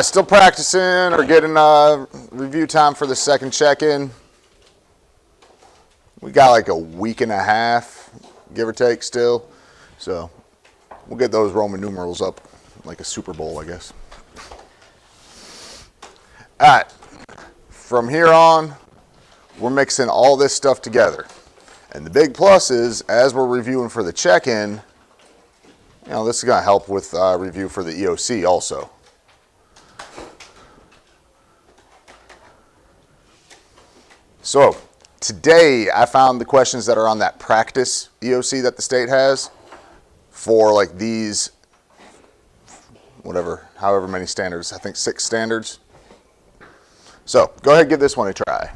Still practicing or getting review time for the second check-in. We got like a week and a half, give or take, still. So we'll get those Roman numerals up like a Super Bowl, I guess. All right. From here on, we're mixing all this stuff together. And the big plus is, as we're reviewing for the check-in, this is going to help with review for the EOC also. So today I found the questions that are on that practice EOC that the state has for like these, however many standards, I think 6 standards. So go ahead and give this one a try.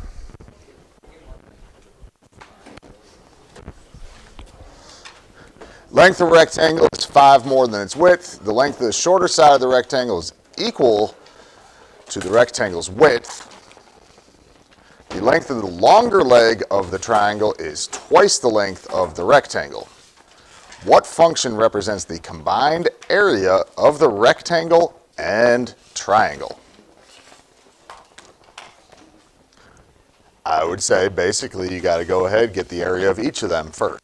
Length of rectangle is 5 more than its width. The length of the shorter side of the rectangle is equal to the rectangle's width. The length of the longer leg of the triangle is twice the length of the rectangle. What function represents the combined area of the rectangle and triangle? I would say basically you got to go ahead and get the area of each of them first.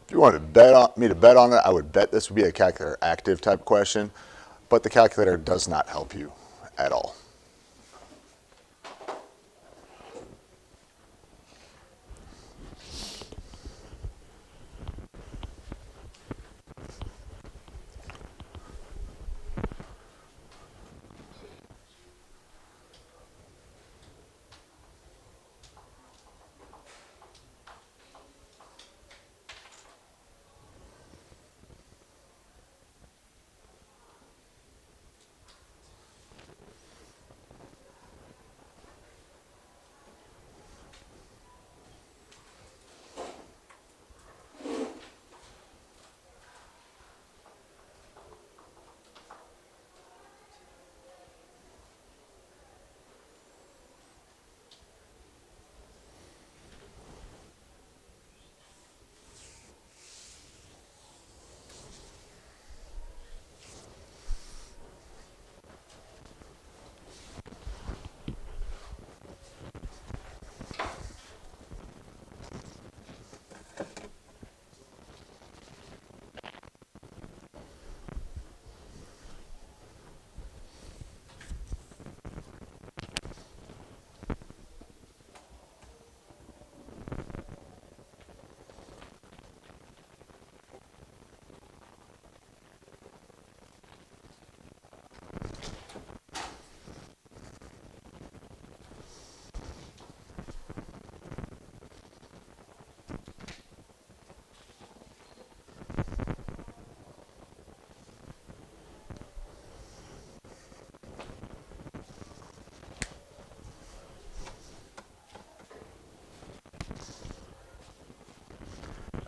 If you wanted me to bet on it, I would bet this would be a calculator active type question, but the calculator does not help you at all.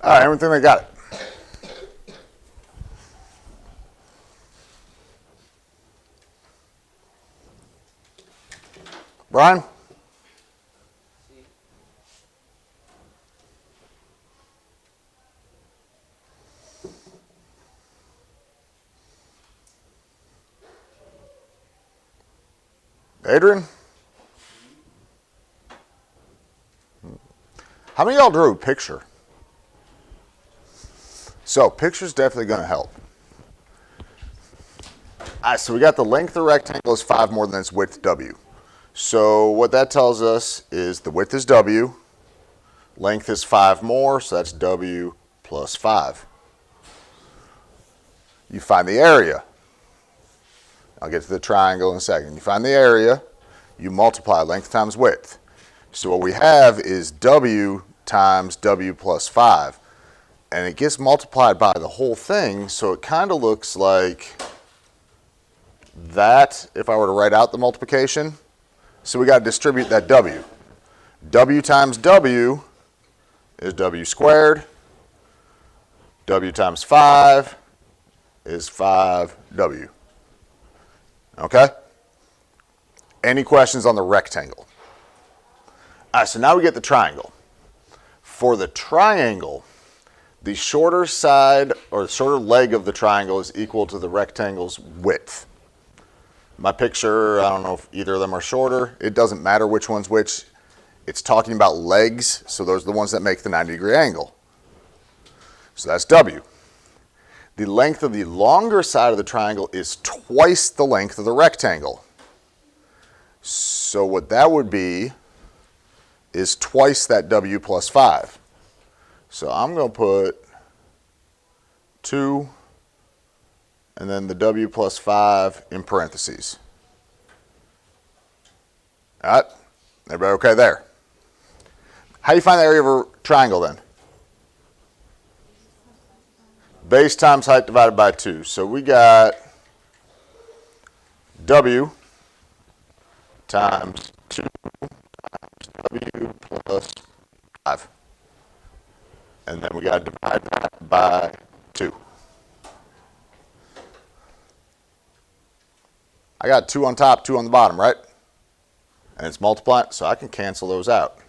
All right, everything they got it. Brian? Adrian? How many of y'all drew a picture? So picture's definitely going to help. All right, so we got the length of the rectangle is 5 more than its width, W. So what that tells us is the width is W, length is 5 more, so that's W plus 5. You find the area. I'll get to the triangle in a second. You find the area, you multiply length times width. So what we have is W times W plus 5. And it gets multiplied by the whole thing, so it kind of looks like that if I were to write out the multiplication. So we got to distribute that W. W times W is W squared. W times 5 is 5W. Okay? Any questions on the rectangle? All right, so now we get the triangle. For the triangle, the shorter side or the shorter leg of the triangle is equal to the rectangle's width. My picture, I don't know if either of them are shorter. It doesn't matter which one's which. It's talking about legs, so those are the ones that make the 90-degree angle. So that's W. The length of the longer side of the triangle is twice the length of the rectangle. So what that would be is twice that W plus 5. So I'm going to put 2 and then the W plus 5 in parentheses. All right, everybody okay there? How do you find the area of a triangle then? Base times height divided by 2. So we got W times 2 times W plus 5. And then we got to divide that by 2. I got 2 on top, 2 on the bottom, right? And it's multiplying, so I can cancel those out.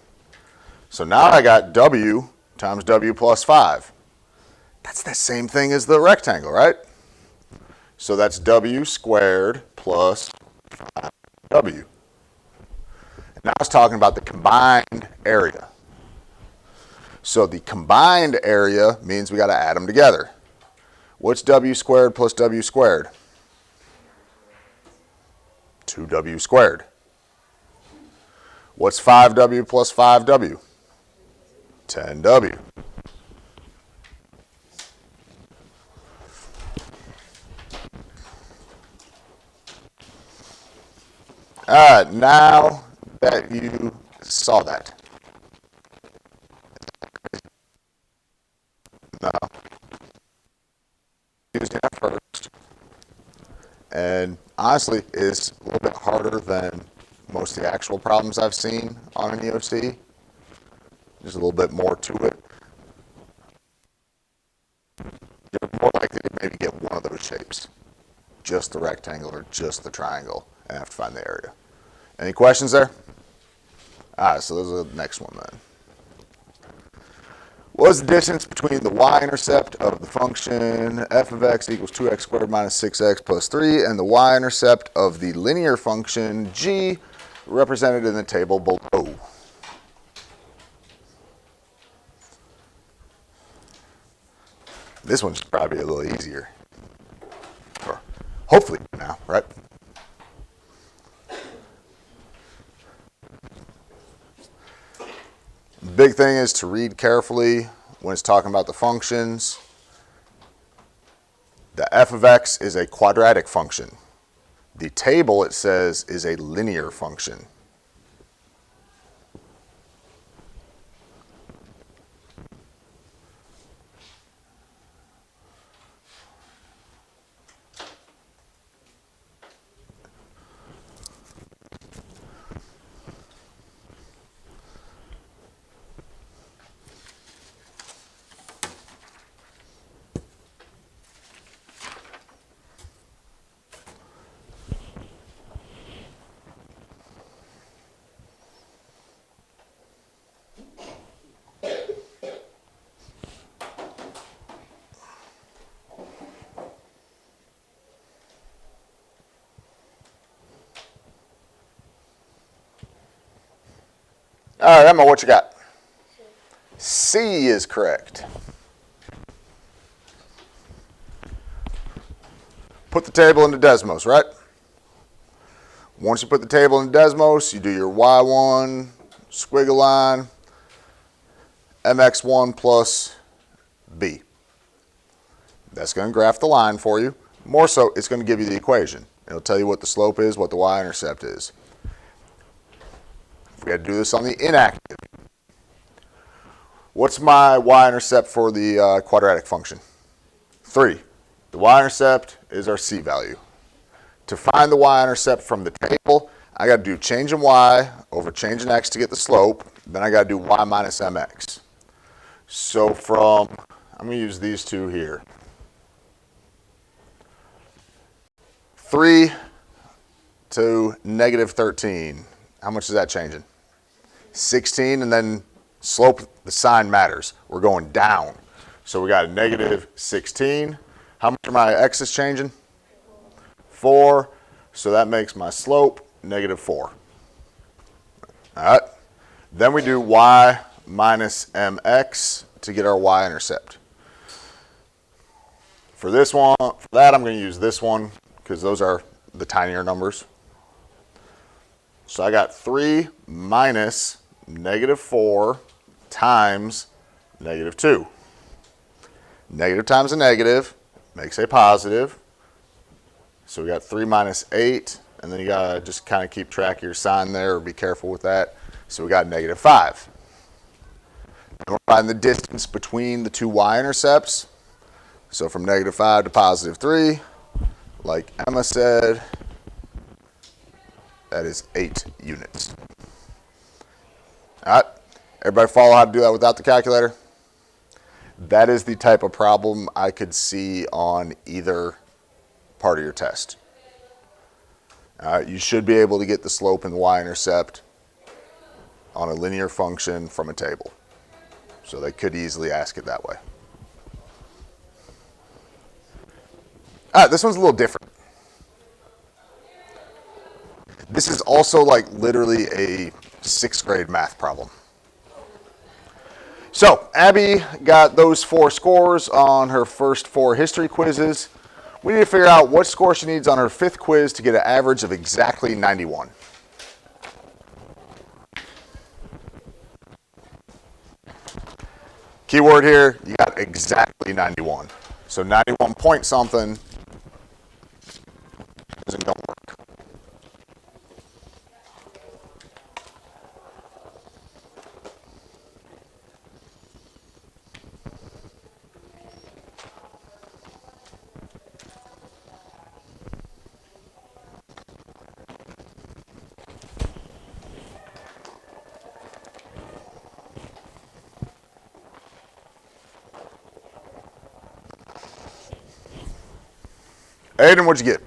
So now I got W times W plus 5. That's the same thing as the rectangle, right? So that's W squared plus 5W. Now I was talking about the combined area. So the combined area means we got to add them together. What's W squared plus W squared? 2W squared. What's 5W plus 5W? 10W. All right, now that you saw that. No. Using that first. And honestly, it's a little bit harder than most of the actual problems I've seen on an EOC. There's a little bit more to it. You're more likely to maybe get one of those shapes. Just the rectangle or just the triangle, and have to find the area. Any questions there? All right, so this is the next one then. What is the distance between the y-intercept of the function f of x equals 2x squared minus 6x plus 3 and the y-intercept of the linear function g represented in the table below? This one's probably a little easier. Or hopefully now, right? The big thing is to read carefully when it's talking about the functions. The f of x is a quadratic function. The table, it says, is a linear function. All right, Emma, what you got? C is correct. Put the table into Desmos, right? Once you put the table into Desmos, you do your y1 squiggle line, mx1 plus b. That's going to graph the line for you. More so, it's going to give you the equation. It'll tell you what the slope is, what the y-intercept is. We got to do this on the inactive. What's my y-intercept for the quadratic function? 3. The y-intercept is our c value. To find the y-intercept from the table, I got to do change in y over change in x to get the slope. Then I got to do y minus mx. So I'm going to use these two here. 3 to negative 13. How much is that changing? 16, and then slope, the sign matters. We're going down. So we got a negative 16. How much are my x's changing? 4. So that makes my slope negative 4. All right. Then we do y minus mx to get our y-intercept. For that I'm going to use this one because those are the tinier numbers. So I got 3 minus negative 4 times negative 2. Negative times a negative makes a positive. So we got 3 minus 8, and then you got to just kind of keep track of your sign there or be careful with that. So we got negative 5. And we're finding the distance between the two y-intercepts. So from negative 5 to positive 3, like Emma said, that is 8 units. All right, everybody follow how to do that without the calculator? That is the type of problem I could see on either part of your test. You should be able to get the slope and the y-intercept on a linear function from a table. So they could easily ask it that way. All right, this one's a little different. This is also like literally a 6th grade math problem. So Abby got those 4 scores on her first 4 history quizzes. We need to figure out what score she needs on her 5th quiz to get an average of exactly 91. Keyword here, you got exactly 91. So 91 point something isn't going to work. Aiden, what'd you get?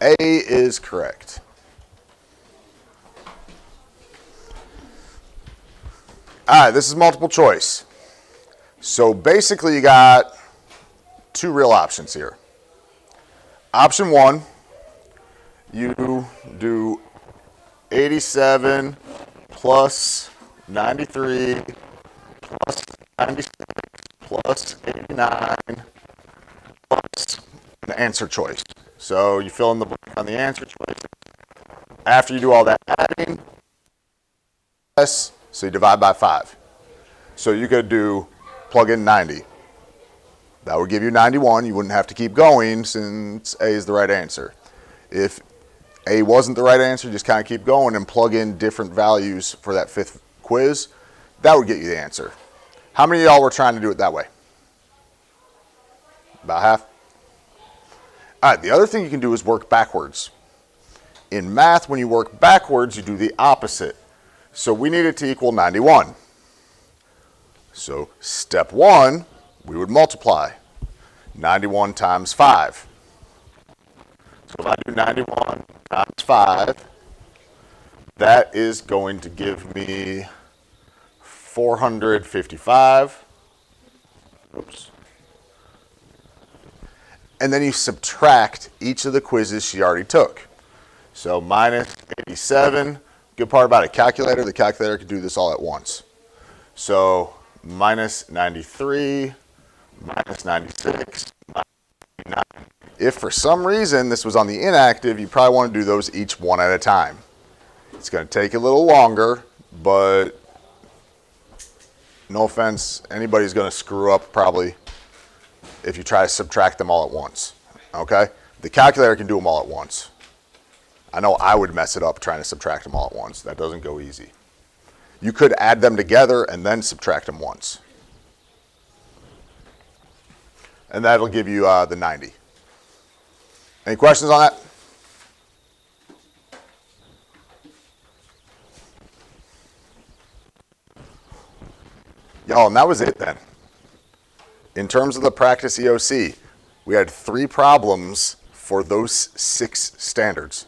A is correct. All right, this is multiple choice. So basically you got 2 real options here. Option 1, you do 87 plus 93 plus 96 plus 89 plus an answer choice. So you fill in the blank on the answer choice. After you do all that adding, so you divide by 5. So you could plug in 90. That would give you 91. You wouldn't have to keep going since A is the right answer. If A wasn't the right answer, just kind of keep going and plug in different values for that 5th quiz. That would get you the answer. How many of y'all were trying to do it that way? About half? All right, the other thing you can do is work backwards. In math, when you work backwards, you do the opposite. So we need it to equal 91. So step 1, we would multiply 91 times 5. So if I do 91 times 5, that is going to give me 455. Oops. And then you subtract each of the quizzes she already took. So minus 87. Good part about a calculator, the calculator can do this all at once. So minus 93, minus 96, minus 99. If for some reason this was on the inactive, you probably want to do those each one at a time. It's going to take a little longer, but no offense, anybody's going to screw up probably if you try to subtract them all at once, okay? The calculator can do them all at once. I know I would mess it up trying to subtract them all at once. That doesn't go easy. You could add them together and then subtract them once. And that'll give you the 90. Any questions on that? Y'all, and that was it then. In terms of the practice EOC, we had 3 problems for those 6 standards.